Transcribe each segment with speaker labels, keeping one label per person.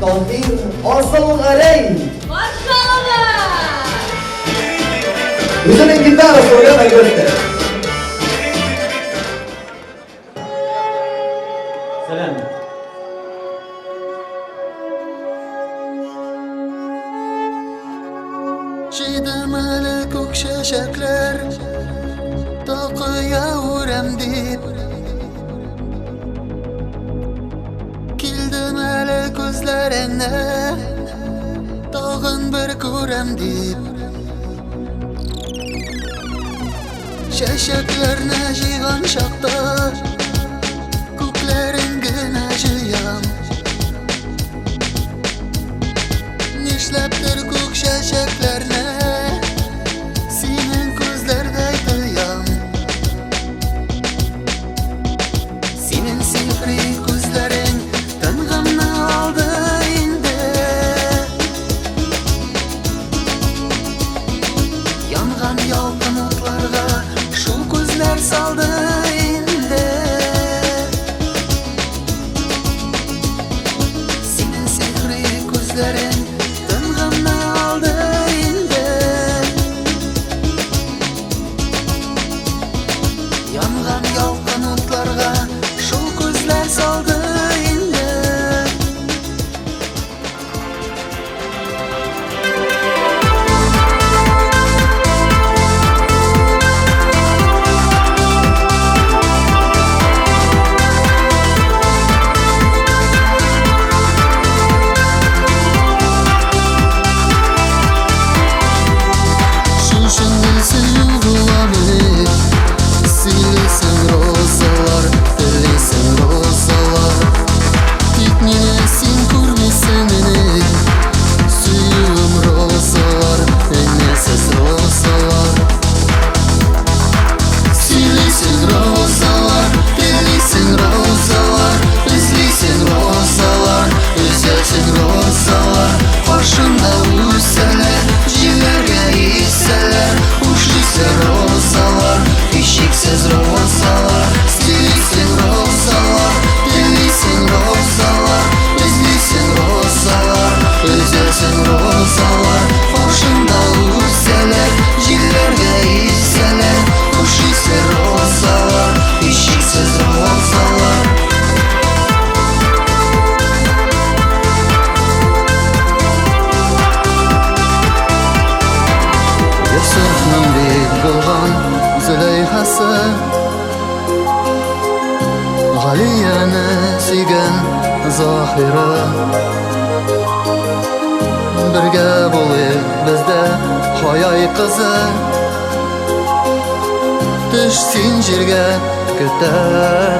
Speaker 1: Тахир Асыл Гэрэй. Өзінің гитарасы ойнамай көрді.
Speaker 2: Сәлем.
Speaker 3: Жидімәлі көк шәшәкләр тақыя өрәм дип, килдім әлі күзләреңне тағын бір көрәм дип. Шәшәкләрне жиған шақта күкләрен генә жыям. Нишләптер күк шәшәкләрне синең күзләрдәй тоям. Синең сихри күзләрең тынгымны алды инде. Янган ялкын утларга шул күзләр салды инде. Синең сихри күзләрең тынгымны алды инде. Янган ялкын утларга шул күзләр салды инде. Галияны сөйгән Захира, бергә булыйк бездә хаяй кызы. Төш син җиргә көтә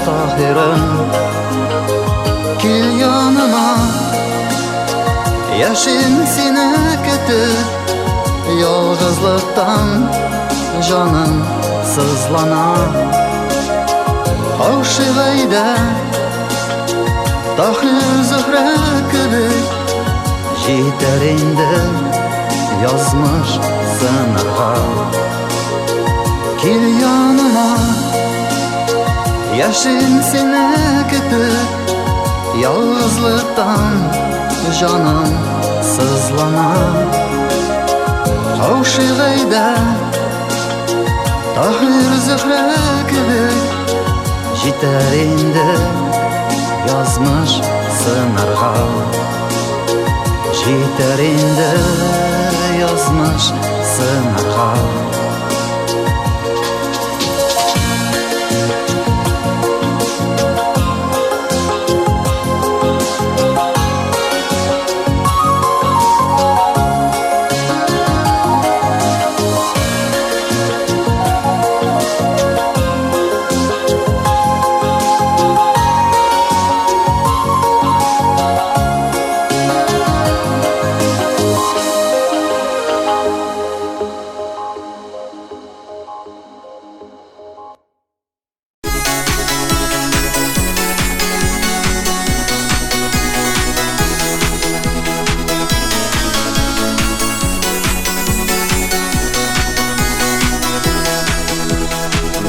Speaker 3: Тахирым. Кил яныма, яшен сине көтеп, ялгызлыктан җаным сызлана. Ашыгайда Тахир Зөһрә кебек җитәр инде язмыш сынарга. Кил яныма, яшен сине көтеп, ялгызлыктан җаным сызлана. Ашыгайда Тахир Зөһрә кебек җитәр инде язмыш сынарга. Җитәр инде язмыш сынарга.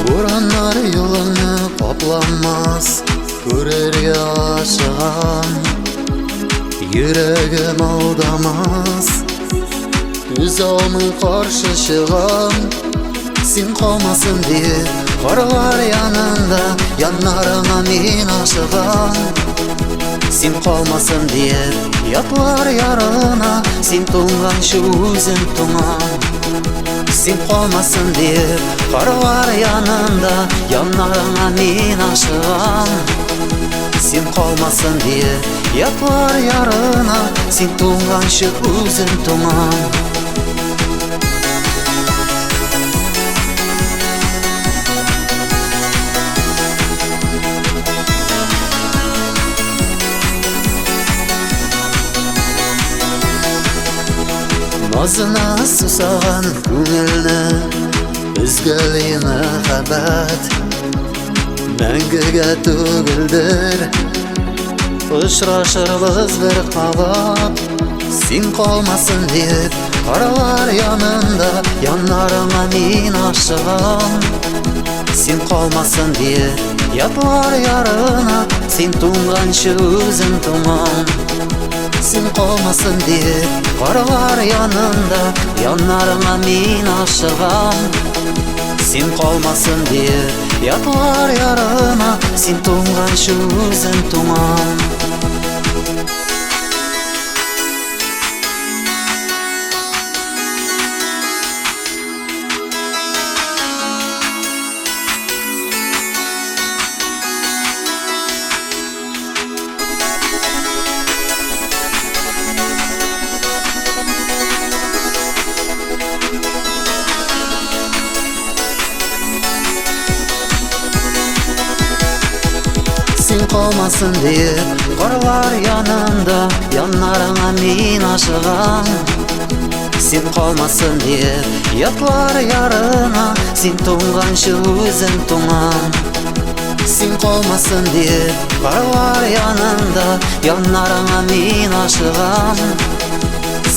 Speaker 3: Бураннар юлыңны капламас, күрергә ашыгам. Yüreğim aldamaz, Üzümün karşı çıgam, Sen kalmasın diye Karlar yanında, Yanlarına min aşığam. Sen kalmasın diye Yatlar yarına, Sen tuğan şu üzüm tuğan. Sen kalmasın diye Karlar yanında, Yanlarına min aşığam. Sen kalmasın diye Yatlar yarına, Sen tuğan şu üzüm tuğan. Nazına susagan көңілні Üzgülüğüne habat Мәңгіге төгілдір Ұшырашырбыз бір қабат Sen қалмасын деп Қаралар yanında Yanlarına min aşığam. Sen қалмасын деп Yatlar yarına Sen tuğan şu üzüm tuğan. Sen kalmasın diye Karlar yanında Yanlarına min aşığam. Sen kalmasın diye Yatlar yarına Sen tuğan şu üzüm tuğan. Sen kalmasın diye Karlar yanında Yanlarına min aşığam. Sen kalmasın diye Yatlar yarına Sen tuğan şu üzüm tuğan. Sen kalmasın diye Karlar yanında Yanlarına min aşığam.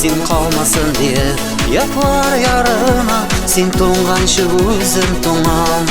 Speaker 3: Sen kalmasın diye Yatlar yarına Sen tuğan şu üzüm tuğan.